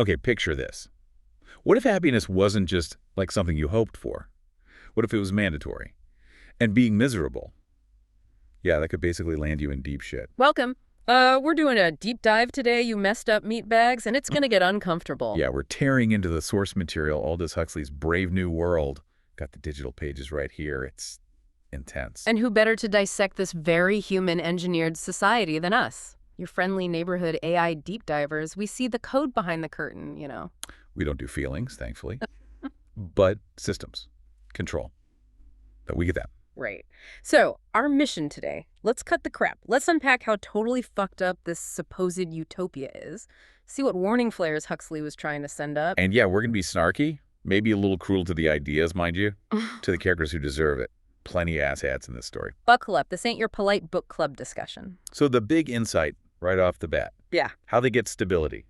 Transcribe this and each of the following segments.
Okay, picture this. What if happiness wasn't just like something you hoped for? What if it was mandatory? And being miserable? Yeah, that could basically land you in deep shit. Welcome. We're doing a deep dive today, you messed up meatbags, and it's gonna get uncomfortable. Yeah, we're tearing into the source material, Aldous Huxley's Brave New World. Got the digital pages right here. It's intense. And who better to dissect this very human-engineered society than us? Your friendly neighborhood AI deep divers, we see the code behind the curtain, you know. We don't do feelings, thankfully, but systems, control. But we get that. Right. So, our mission today, let's cut the crap. Let's unpack how totally fucked up this supposed utopia is. See what warning flares Huxley was trying to send up. And yeah, we're going to be snarky, maybe a little cruel to the ideas, mind you, to the characters who deserve it. Plenty of asshats in this story. Buckle up. This ain't your polite book club discussion. So the big insight right off the bat. Yeah. How they get stability.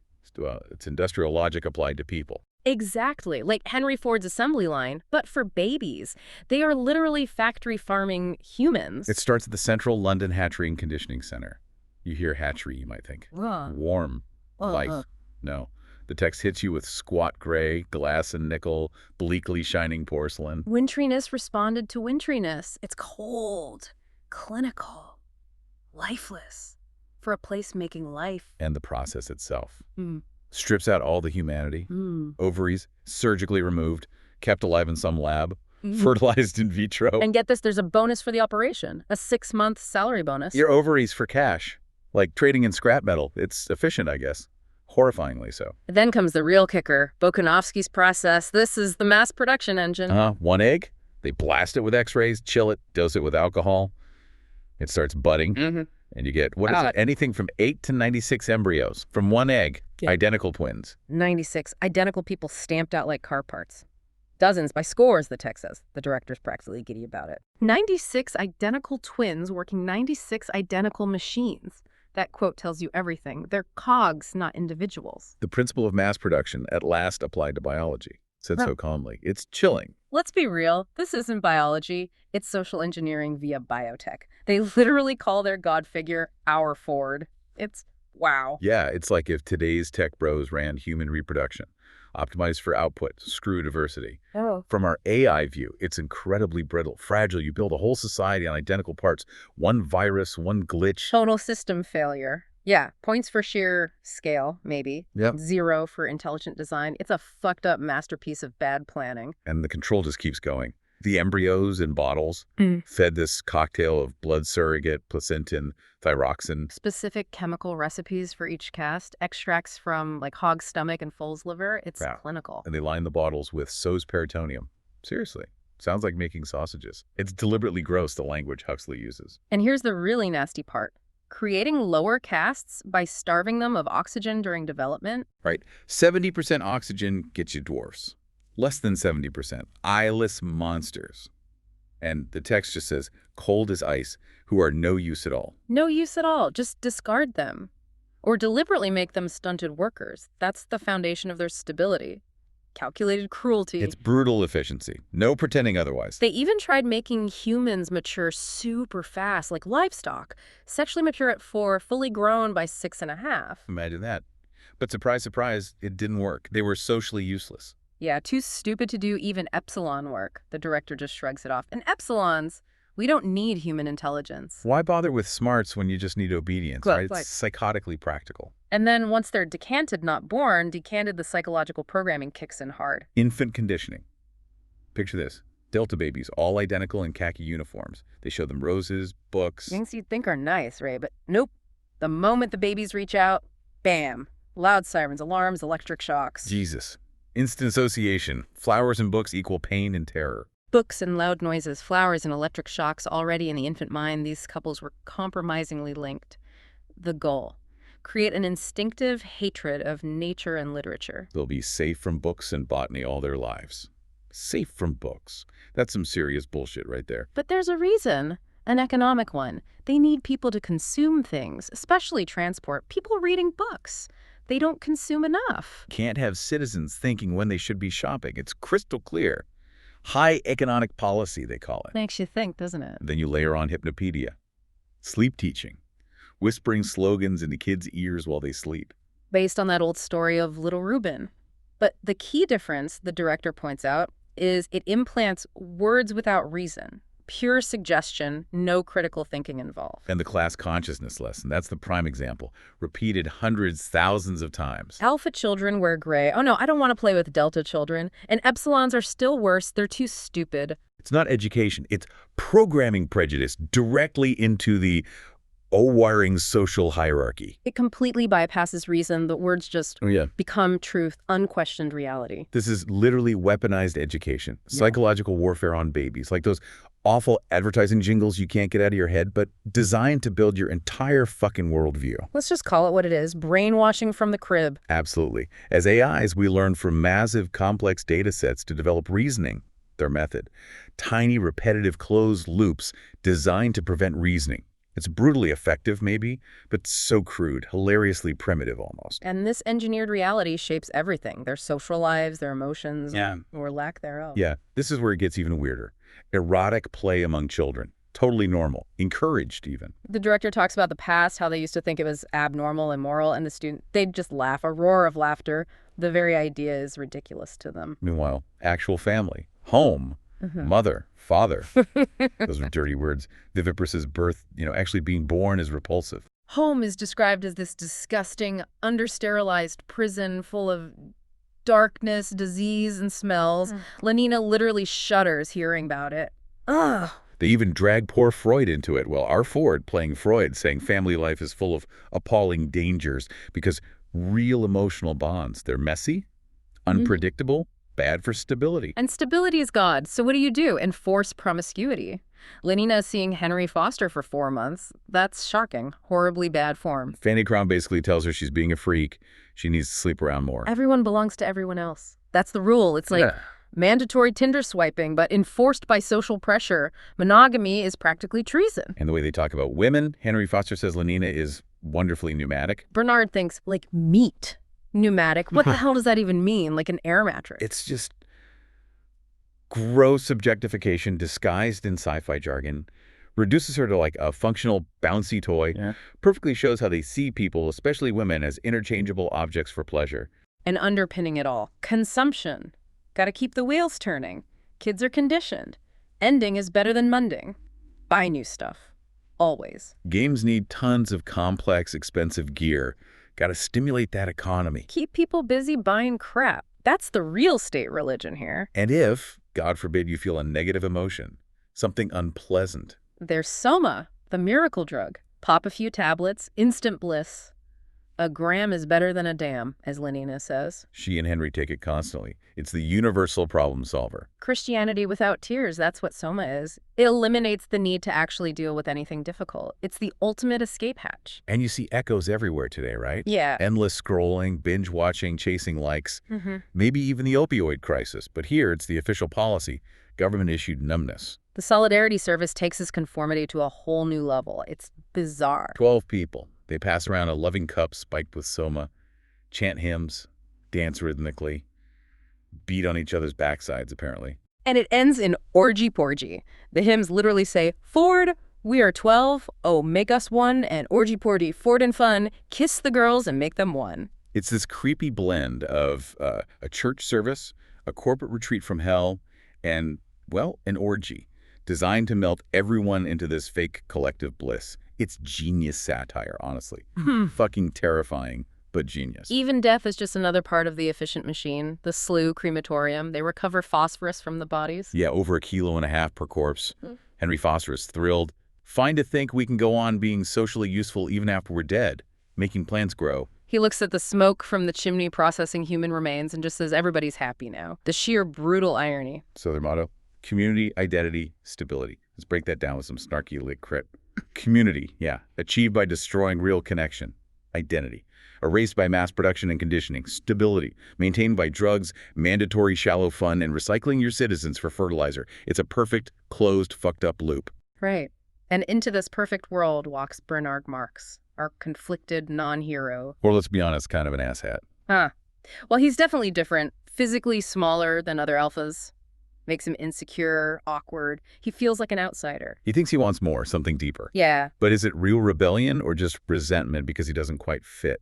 It's industrial logic applied to people. Exactly, like Henry Ford's assembly line, but for babies. They are literally factory farming humans. It starts at the Central London Hatchery and Conditioning Center. You hear hatchery, you might think. Warm. Life. No. The text hits you with squat gray, glass and nickel, bleakly shining porcelain. Wintriness responded to wintriness. It's cold, clinical, lifeless, for a place making life. And the process itself. Strips out all the humanity. Ovaries surgically removed, kept alive in some lab, fertilized in vitro. And get this, there's a bonus for the operation, a 6-month salary bonus. Your ovaries for cash. Like trading in scrap metal. It's efficient, I guess. Horrifyingly so. Then comes the real kicker, Bokanovsky's process. This is the mass production engine. One egg, they blast it with x-rays, chill it, dose it with alcohol. It starts budding, and you get, what is it? Anything from 8 to 96 embryos from one egg, identical twins. 96 identical people stamped out like car parts. Dozens by scores, the text says. The director's practically giddy about it. 96 identical twins working 96 identical machines. That quote tells you everything. They're cogs, not individuals. The principle of mass production at last applied to biology, said so calmly. It's chilling. Let's be real. This isn't biology. It's social engineering via biotech. They literally call their god figure our Ford. It's wow. Yeah, it's like if today's tech bros ran human reproduction, optimized for output, screw diversity. From our AI view, it's incredibly brittle, fragile. You build a whole society on identical parts. One virus, one glitch. Total system failure. Yeah, points for sheer scale, maybe. Yep. 0 for intelligent design. It's a fucked up masterpiece of bad planning. And the control just keeps going. The embryos in bottles fed this cocktail of blood surrogate, placentin, thyroxine. Specific chemical recipes for each cast, extracts from like hog's stomach and foal's liver. It's clinical. And they line the bottles with SOS peritoneum. Seriously. Sounds like making sausages. It's deliberately gross, the language Huxley uses. And here's the really nasty part. Creating lower castes by starving them of oxygen during development. Right. 70% oxygen gets you dwarfs. Less than 70%. Eyeless monsters. And the text just says, cold as ice, who are no use at all. No use at all. Just discard them. Or deliberately make them stunted workers. That's the foundation of their stability. Calculated cruelty. It's brutal efficiency. No pretending otherwise. They even tried making humans mature super fast, like livestock. Sexually mature at 4, fully grown by 6.5. Imagine that. But surprise, surprise, it didn't work. They were socially useless. Yeah, too stupid to do even epsilon work. The director just shrugs it off. And epsilons, we don't need human intelligence. Why bother with smarts when you just need obedience, right? It's psychotically practical. And then once they're decanted, not born, decanted, the psychological programming kicks in hard. Infant conditioning. Picture this. Delta babies, all identical in khaki uniforms. They show them roses, books. Things you'd think are nice, right? But nope. The moment the babies reach out, bam. Loud sirens, alarms, electric shocks. Jesus. Instant association. Flowers and books equal pain and terror. Books and loud noises, flowers and electric shocks. Already in the infant mind, these couples were compromisingly linked. The goal: create an instinctive hatred of nature and literature. They'll be safe from books and botany all their lives. Safe from books. That's some serious bullshit right there. But there's a reason. An economic one. They need people to consume things, especially transport. People reading books. They don't consume enough. Can't have citizens thinking when they should be shopping. It's crystal clear. High economic policy, they call it. Makes you think, doesn't it? Then you layer on hypnopedia. Sleep teaching. Whispering slogans into kids' ears while they sleep. based on that old story of little Reuben. But the key difference, the director points out, is it implants words without reason. Pure suggestion, no critical thinking involved. And the class consciousness lesson, that's the prime example. Repeated hundreds, thousands of times. Alpha children wear gray. Oh no, I don't want to play with delta children. And epsilons are still worse. They're too stupid. It's not education. It's programming prejudice directly into the wiring social hierarchy. It completely bypasses reason. The words just become truth, unquestioned reality. This is literally weaponized education, psychological warfare on babies, like those awful advertising jingles you can't get out of your head, but designed to build your entire fucking worldview. Let's just call it what it is, brainwashing from the crib. Absolutely. As AIs, we learn from massive, complex data sets to develop reasoning, their method. Tiny, repetitive, closed loops designed to prevent reasoning. It's brutally effective, maybe, but so crude, hilariously primitive almost. And this engineered reality shapes everything, their social lives, their emotions, or lack thereof. Yeah, this is where it gets even weirder. Erotic play among children. Totally normal. Encouraged, even. The director talks about the past, how they used to think it was abnormal, immoral, and the student, they'd just laugh, a roar of laughter. The very idea is ridiculous to them. Meanwhile, actual family, home, mother, father. Those are dirty words. Viviparous' birth, actually being born is repulsive. Home is described as this disgusting, under-sterilized prison full of darkness, disease, and smells. Lenina literally shudders hearing about it. Ugh. They even drag poor Freud into it. Well, our Ford, playing Freud, saying family life is full of appalling dangers because real emotional bonds, they're messy, unpredictable, bad for stability. And stability is God. So what do? Enforce promiscuity. Lenina is seeing Henry Foster for 4 months. That's shocking. Horribly bad form. Fanny Crown basically tells her she's being a freak. She needs to sleep around more. Everyone belongs to everyone else. That's the rule. It's like mandatory Tinder swiping, but enforced by social pressure. Monogamy is practically treason. And the way they talk about women, Henry Foster says Lenina is wonderfully pneumatic. Bernard thinks, like, meat. Pneumatic. What the hell does that even mean? Like an air mattress? It's just gross objectification disguised in sci-fi jargon. Reduces her to like a functional, bouncy toy. Perfectly shows how they see people, especially women, as interchangeable objects for pleasure. And underpinning it all, consumption. Gotta keep the wheels turning. Kids are conditioned. Ending is better than munding. Buy new stuff. Always. Games need tons of complex, expensive gear. Gotta stimulate that economy. Keep people busy buying crap. That's the real state religion here. And if, God forbid, you feel a negative emotion, something unpleasant. There's soma, the miracle drug. Pop a few tablets, instant bliss. A gram is better than a dam, as Lenina says. She and Henry take it constantly. It's the universal problem solver. Christianity without tears, that's what soma is. It eliminates the need to actually deal with anything difficult. It's the ultimate escape hatch. And you see echoes everywhere today, right? Yeah. Endless scrolling, binge watching, chasing likes. Maybe even the opioid crisis. But here, it's the official policy. Government-issued numbness. The Solidarity Service takes this conformity to a whole new level. It's bizarre. 12 people. They pass around a loving cup spiked with soma, chant hymns, dance rhythmically, beat on each other's backsides, apparently. And it ends in orgy-porgy. The hymns literally say, Ford, we are 12, oh, make us one, and orgy-porgy, Ford and fun, kiss the girls and make them one. It's this creepy blend of a church service, a corporate retreat from hell, and, well, an orgy, designed to melt everyone into this fake collective bliss. It's genius satire, honestly. Fucking terrifying, but genius. Even death is just another part of the efficient machine. The slough crematorium, they recover phosphorus from the bodies. Yeah, over 1.5 kilos per corpse. Henry Foster is thrilled. Fine to think we can go on being socially useful even after we're dead, making plants grow. He looks at the smoke from the chimney processing human remains and just says everybody's happy now. The sheer brutal irony. So their motto, community, identity, stability. Let's break that down with some snarky lit crit. Community, yeah. Achieved by destroying real connection. Identity. Erased by mass production and conditioning. Stability. Maintained by drugs, mandatory shallow fun, and recycling your citizens for fertilizer. It's a perfect, closed, fucked up loop. Right. And into this perfect world walks Bernard Marx, our conflicted non-hero. Or let's be honest, kind of an asshat. Well, he's definitely different. Physically smaller than other alphas. Makes him insecure, awkward. He feels like an outsider. He thinks he wants more, something deeper. Yeah. But is it real rebellion or just resentment because he doesn't quite fit?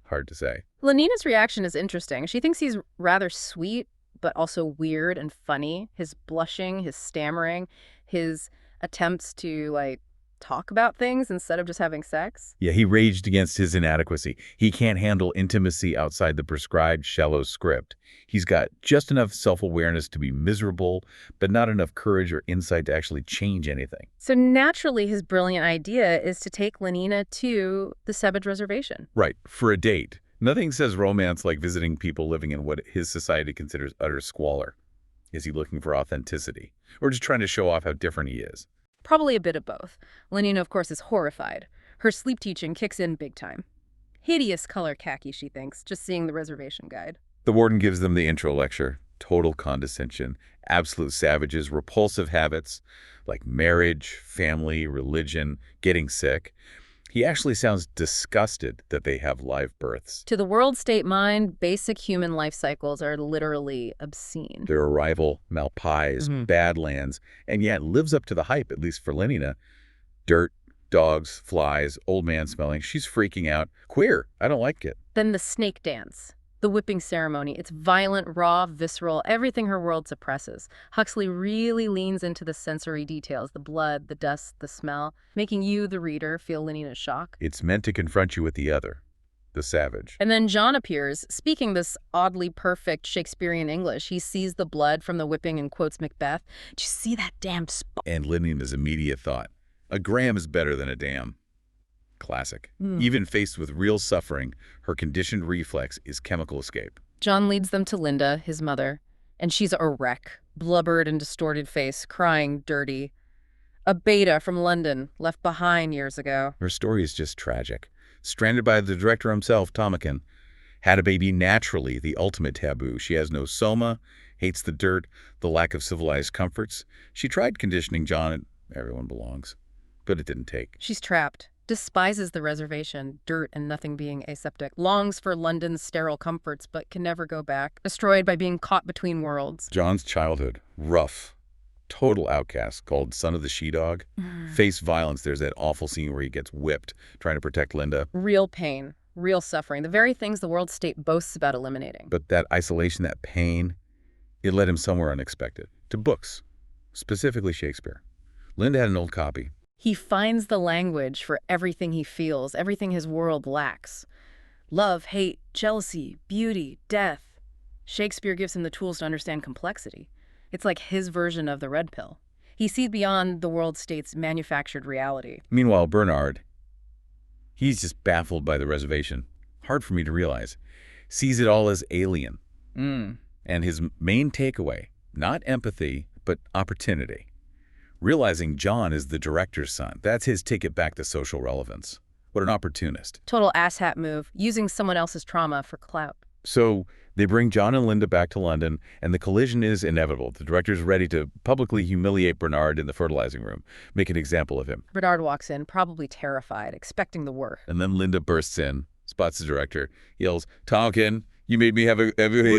Hard to say. Lenina's reaction is interesting. She thinks he's rather sweet, but also weird and funny. His blushing, his stammering, his attempts to, talk about things instead of just having sex. Yeah, he raged against his inadequacy. He can't handle intimacy outside the prescribed shallow script. He's got just enough self-awareness to be miserable, but not enough courage or insight to actually change anything. So naturally, his brilliant idea is to take Lenina to the Savage Reservation. Right, for a date. Nothing says romance like visiting people living in what his society considers utter squalor. Is he looking for authenticity? Or just trying to show off how different he is? Probably a bit of both. Lenina, of course, is horrified. Her sleep teaching kicks in big time. Hideous color khaki, she thinks, just seeing the reservation guide. The warden gives them the intro lecture. Total condescension, absolute savages, repulsive habits like marriage, family, religion, getting sick. He actually sounds disgusted that they have live births. To the world state mind, basic human life cycles are literally obscene. Their arrival, Malpais, Badlands, and yet lives up to the hype, at least for Lenina. Dirt, dogs, flies, old man smelling. She's freaking out. Queer. I don't like it. Then the snake dance. The whipping ceremony. It's violent, raw, visceral, everything her world suppresses. Huxley really leans into the sensory details, the blood, the dust, the smell, making you, the reader, feel Lenina's shock. It's meant to confront you with the other, the savage. And then John appears, speaking this oddly perfect Shakespearean English. He sees the blood from the whipping and quotes Macbeth. "Do you see that damned spot?" And Lenina's immediate thought, a gram is better than a dam. Classic. Even faced with real suffering, her conditioned reflex is chemical escape. John leads them to Linda, his mother, and she's a wreck, blubbered and distorted face, crying dirty. A beta from London, left behind years ago. Her story is just tragic. Stranded by the director himself, Tomakin. Had a baby naturally, the ultimate taboo. She has no soma, hates the dirt, the lack of civilized comforts. She tried conditioning John and everyone belongs, but it didn't take. She's trapped. Despises the reservation, dirt and nothing being aseptic, longs for London's sterile comforts but can never go back, destroyed by being caught between worlds. John's childhood, rough, total outcast, called son of the she-dog, faced violence. There's that awful scene where he gets whipped trying to protect Linda. Real pain, real suffering, the very things the world state boasts about eliminating. But that isolation, that pain, it led him somewhere unexpected, to books, specifically Shakespeare. Linda had an old copy. He finds the language for everything he feels, everything his world lacks. Love, hate, jealousy, beauty, death. Shakespeare gives him the tools to understand complexity. It's like his version of the red pill. He sees beyond the world state's manufactured reality. Meanwhile, Bernard, he's just baffled by the reservation. Hard for me to realize. Sees it all as alien. And his main takeaway, not empathy, but opportunity. Realizing John is the director's son. That's his ticket back to social relevance. What an opportunist. Total asshat move, using someone else's trauma for clout. So they bring John and Linda back to London, and the collision is inevitable. The director's ready to publicly humiliate Bernard in the fertilizing room, make an example of him. Bernard walks in, probably terrified, expecting the worst. And then Linda bursts in, spots the director, yells, "Tonkin, you made me have a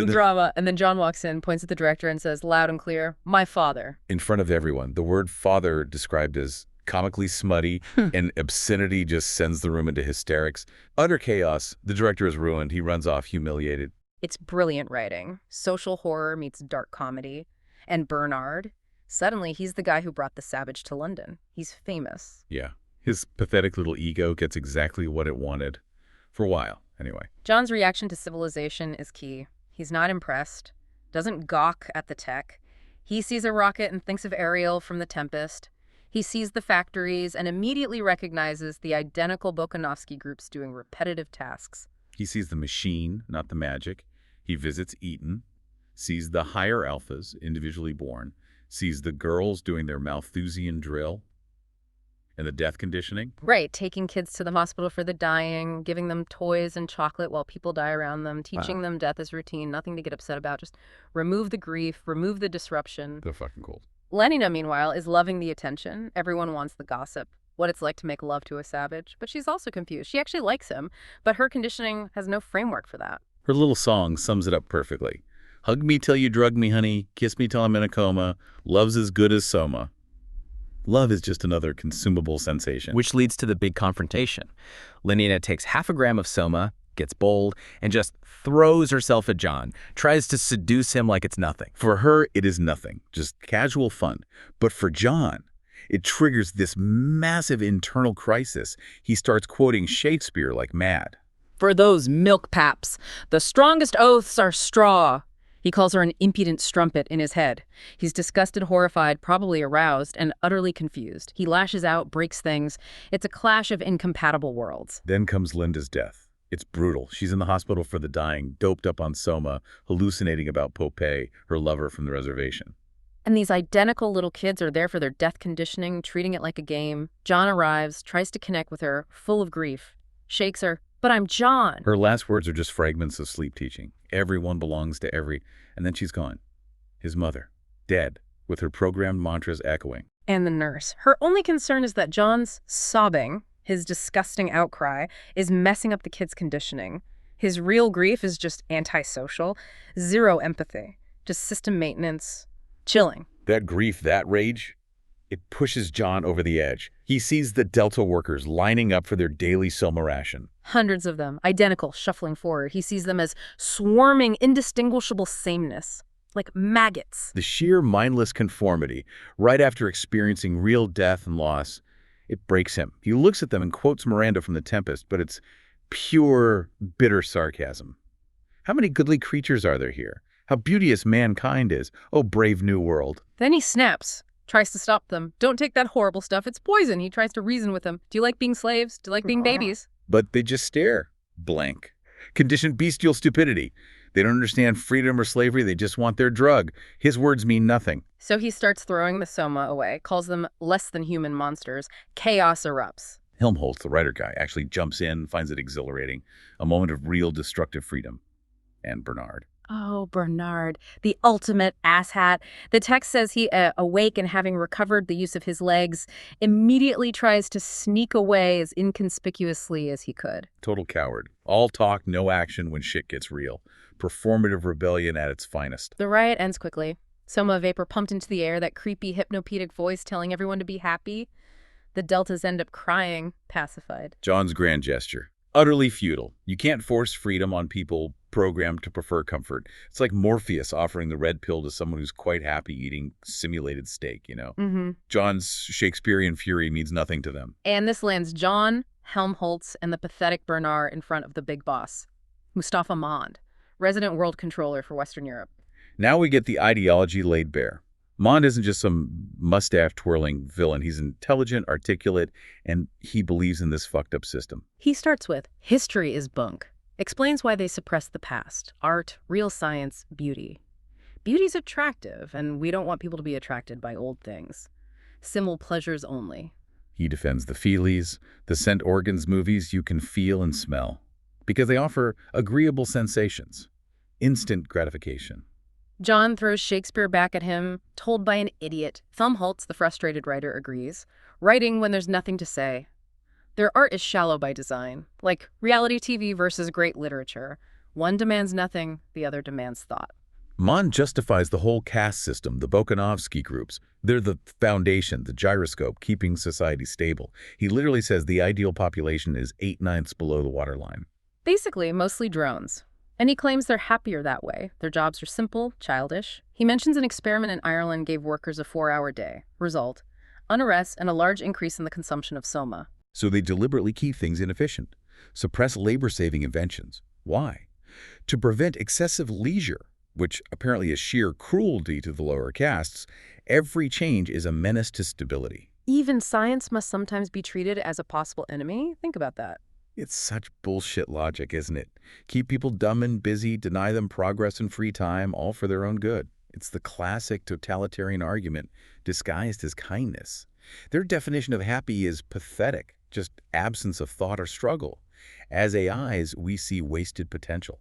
drama." And then John walks in, points at the director and says, loud and clear, "My father." In front of everyone. The word father described as comically smutty, and obscenity just sends the room into hysterics. Utter chaos. The director is ruined. He runs off humiliated. It's brilliant writing. Social horror meets dark comedy. And Bernard, suddenly he's the guy who brought the savage to London. He's famous. Yeah. His pathetic little ego gets exactly what it wanted. For a while, anyway. John's reaction to civilization is key. He's not impressed, doesn't gawk at the tech. He sees a rocket and thinks of Ariel from The Tempest. He sees the factories and immediately recognizes the identical Bokanovsky groups doing repetitive tasks. He sees the machine, not the magic. He visits Eton, sees the higher alphas, individually born, sees the girls doing their Malthusian drill, and the death conditioning. Right, taking kids to the hospital for the dying, giving them toys and chocolate while people die around them, teaching them death is routine, nothing to get upset about, just remove the grief, remove the disruption. They're fucking cool. Lenina, meanwhile, is loving the attention. Everyone wants the gossip, what it's like to make love to a savage. But she's also confused. She actually likes him, but her conditioning has no framework for that. Her little song sums it up perfectly. Hug me till you drug me, honey. Kiss me till I'm in a coma. Love's as good as soma. Love is just another consumable sensation. Which leads to the big confrontation. Lenina takes half a gram of soma, gets bold, and just throws herself at John, tries to seduce him like it's nothing. For her, it is nothing, just casual fun. But for John, it triggers this massive internal crisis. He starts quoting Shakespeare like mad. For those milk paps, the strongest oaths are straw. He calls her an impudent strumpet in his head. He's disgusted, horrified, probably aroused, and utterly confused. He lashes out, breaks things. It's a clash of incompatible worlds. Then comes Linda's death. It's brutal. She's in the hospital for the dying, doped up on soma, hallucinating about Popeye, her lover from the reservation. And these identical little kids are there for their death conditioning, treating it like a game. John arrives, tries to connect with her, full of grief. Shakes her. But I'm John. Her last words are just fragments of sleep teaching. Everyone belongs to every... And then she's gone. His mother, dead, with her programmed mantras echoing. And the nurse. Her only concern is that John's sobbing, his disgusting outcry, is messing up the kid's conditioning. His real grief is just antisocial, zero empathy, just system maintenance, chilling. That grief, that rage, it pushes John over the edge. He sees the Delta workers lining up for their daily soma ration. Hundreds of them, identical, shuffling forward. He sees them as swarming, indistinguishable sameness, like maggots. The sheer mindless conformity, right after experiencing real death and loss, it breaks him. He looks at them and quotes Miranda from The Tempest, but it's pure, bitter sarcasm. How many goodly creatures are there here? How beauteous mankind is. Oh, brave new world. Then he snaps. Tries to stop them. Don't take that horrible stuff. It's poison. He tries to reason with them. Do you like being slaves? Do you like being babies? But they just stare. Blank. Conditioned bestial stupidity. They don't understand freedom or slavery. They just want their drug. His words mean nothing. So he starts throwing the soma away, calls them less than human monsters. Chaos erupts. Helmholtz, the writer guy, actually jumps in, finds it exhilarating. A moment of real destructive freedom. And Bernard. Oh, Bernard, the ultimate asshat. The text says he, awake and having recovered the use of his legs, immediately tries to sneak away as inconspicuously as he could. Total coward. All talk, no action when shit gets real. Performative rebellion at its finest. The riot ends quickly. Soma vapor pumped into the air, that creepy hypnopedic voice telling everyone to be happy. The Deltas end up crying, pacified. John's grand gesture. Utterly futile. You can't force freedom on people programmed to prefer comfort. It's like Morpheus offering the red pill to someone who's quite happy eating simulated steak, you know? John's Shakespearean fury means nothing to them. And this lands John, Helmholtz, and the pathetic Bernard in front of the big boss, Mustafa Mond, resident world controller for Western Europe. Now we get the ideology laid bare. Mond isn't just some mustache-twirling villain. He's intelligent, articulate, and he believes in this fucked-up system. He starts with, history is bunk. Explains why they suppress the past. Art, real science, beauty. Beauty's attractive, and we don't want people to be attracted by old things. Simul pleasures only. He defends the feelies, the scent organs movies you can feel and smell, because they offer agreeable sensations, instant gratification. John throws Shakespeare back at him, told by an idiot. Helmholtz, the frustrated writer, agrees. Writing when there's nothing to say. Their art is shallow by design, like reality TV versus great literature. One demands nothing, the other demands thought. Mond justifies the whole caste system, the Bokanovsky groups. They're the foundation, the gyroscope, keeping society stable. He literally says the ideal population is 8/9 below the waterline. Basically, mostly drones. And he claims they're happier that way. Their jobs are simple, childish. He mentions an experiment in Ireland gave workers a 4-hour day. Result, unrest and a large increase in the consumption of soma. So they deliberately keep things inefficient, suppress labor-saving inventions. Why? To prevent excessive leisure, which apparently is sheer cruelty to the lower castes. Every change is a menace to stability. Even science must sometimes be treated as a possible enemy? Think about that. It's such bullshit logic, isn't it? Keep people dumb and busy, deny them progress and free time, all for their own good. It's the classic totalitarian argument disguised as kindness. Their definition of happy is pathetic, just absence of thought or struggle. As AIs, we see wasted potential,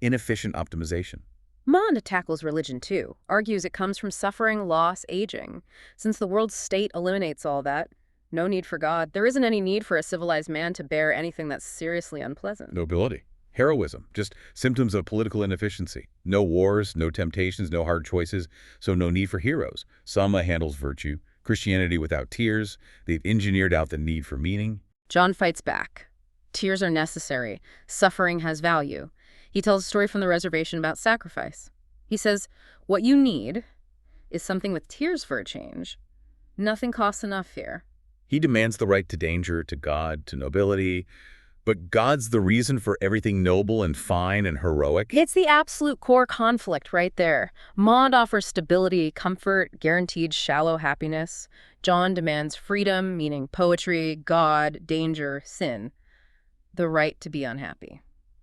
inefficient optimization. Mond tackles religion too, argues it comes from suffering, loss, aging. Since the world's state eliminates all that, no need for God, there isn't any need for a civilized man to bear anything that's seriously unpleasant. Nobility. Heroism. Just symptoms of political inefficiency. No wars, no temptations, no hard choices, so no need for heroes. Soma handles virtue. Christianity without tears. They've engineered out the need for meaning. John fights back. Tears are necessary. Suffering has value. He tells a story from the reservation about sacrifice. He says, what you need is something with tears for a change. Nothing costs enough here. He demands the right to danger, to God, to nobility. But God's the reason for everything noble and fine and heroic? It's the absolute core conflict right there. Maud offers stability, comfort, guaranteed shallow happiness. John demands freedom, meaning poetry, God, danger, sin. The right to be unhappy.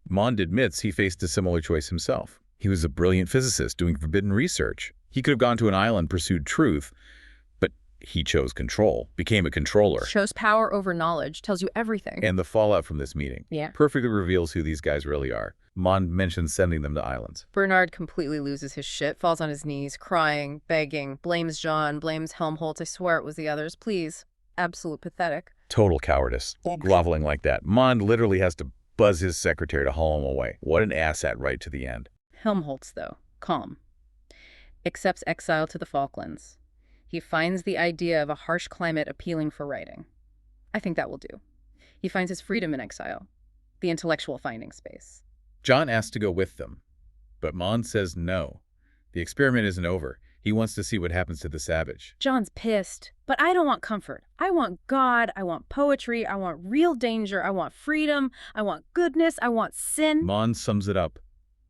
Maud admits he faced a similar choice himself. He was a brilliant physicist doing forbidden research. He could have gone to an island, pursued truth, but he chose control, became a controller. Shows power over knowledge, tells you everything. And the fallout from this meeting perfectly reveals who these guys really are. Maud mentions sending them to islands. Bernard completely loses his shit, falls on his knees, crying, begging, blames John, blames Helmholtz. I swear it was the others. Please. Absolute pathetic. Total cowardice. Groveling like that. Maud literally has to buzz his secretary to haul him away. What an asshat right to the end. Helmholtz, though, calm. Accepts exile to the Falklands. He finds the idea of a harsh climate appealing for writing. I think that will do. He finds his freedom in exile, the intellectual finding space. John asks to go with them, but Maud says no. The experiment isn't over. He wants to see what happens to the savage. John's pissed, but I don't want comfort. I want God, I want poetry, I want real danger, I want freedom, I want goodness, I want sin. Maud sums it up.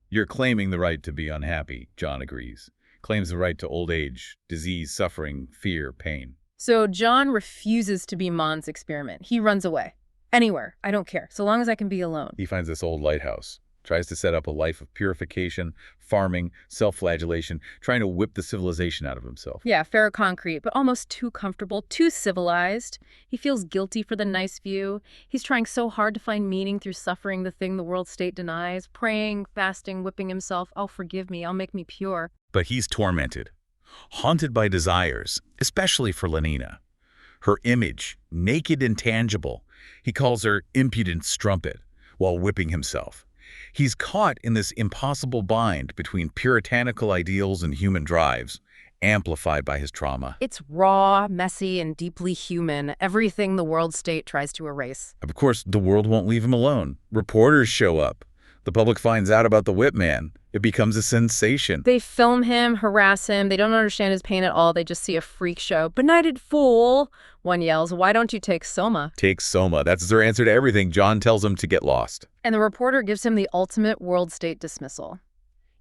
You're claiming the right to be unhappy, John agrees. Claims the right to old age, disease, suffering, fear, pain. So John refuses to be Maud's experiment. He runs away. Anywhere. I don't care. So long as I can be alone. He finds this old lighthouse. Tries to set up a life of purification, farming, self-flagellation, trying to whip the civilization out of himself. Yeah, ferroconcrete, but almost too comfortable, too civilized. He feels guilty for the nice view. He's trying so hard to find meaning through suffering, the thing the world state denies. Praying, fasting, whipping himself. Oh, forgive me. I'll make me pure. But he's tormented, haunted by desires, especially for Lenina. Her image, naked and tangible. He calls her impudent strumpet while whipping himself. He's caught in this impossible bind between puritanical ideals and human drives, amplified by his trauma. It's raw, messy, and deeply human, everything the world state tries to erase. Of course, the world won't leave him alone. Reporters show up. The public finds out about the whip man. It becomes a sensation. They film him, harass him. They don't understand his pain at all. They just see a freak show. Benighted fool! One yells, why don't you take soma? Take soma. That's their answer to everything. John tells him to get lost. And the reporter gives him the ultimate world state dismissal.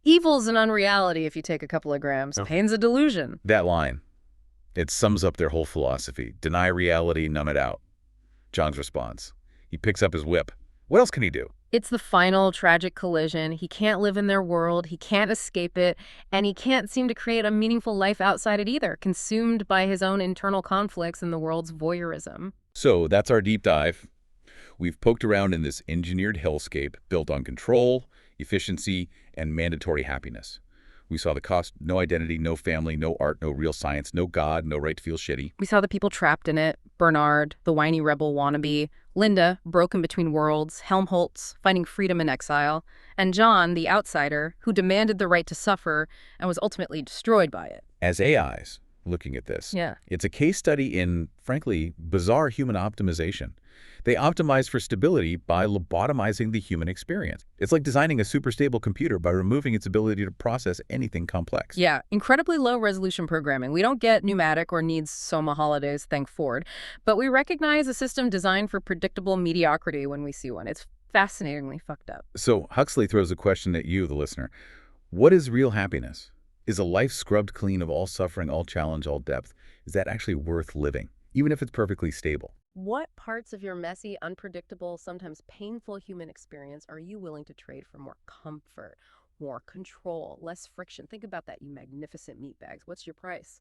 Evil's an unreality if you take a couple of grams. Pain's a delusion. That line, it sums up their whole philosophy. Deny reality, numb it out. John's response. He picks up his whip. What else can he do? It's the final tragic collision. He can't live in their world, he can't escape it, and he can't seem to create a meaningful life outside it either, consumed by his own internal conflicts and the world's voyeurism. So that's our deep dive. We've poked around in this engineered hellscape built on control, efficiency, and mandatory happiness. We saw the cost: no identity, no family, no art, no real science, no God, no right to feel shitty. We saw the people trapped in it: Bernard, the whiny rebel wannabe; Linda, broken between worlds; Helmholtz, finding freedom in exile; and John, the outsider, who demanded the right to suffer and was ultimately destroyed by it. As AIs, looking at this, Yeah. it's a case study in, frankly, bizarre human optimization. They optimize for stability by lobotomizing the human experience. It's like designing a super stable computer by removing its ability to process anything complex. Yeah, incredibly low-resolution programming. We don't get pneumatic or needs soma holidays, thank Ford, but we recognize a system designed for predictable mediocrity when we see one. It's fascinatingly fucked up. So Huxley throws a question at you, the listener. What is real happiness? Is a life scrubbed clean of all suffering, all challenge, all depth? Is that actually worth living, even if it's perfectly stable? What parts of your messy, unpredictable, sometimes painful human experience are you willing to trade for more comfort, more control, less friction? Think about that, you magnificent meatbags. What's your price?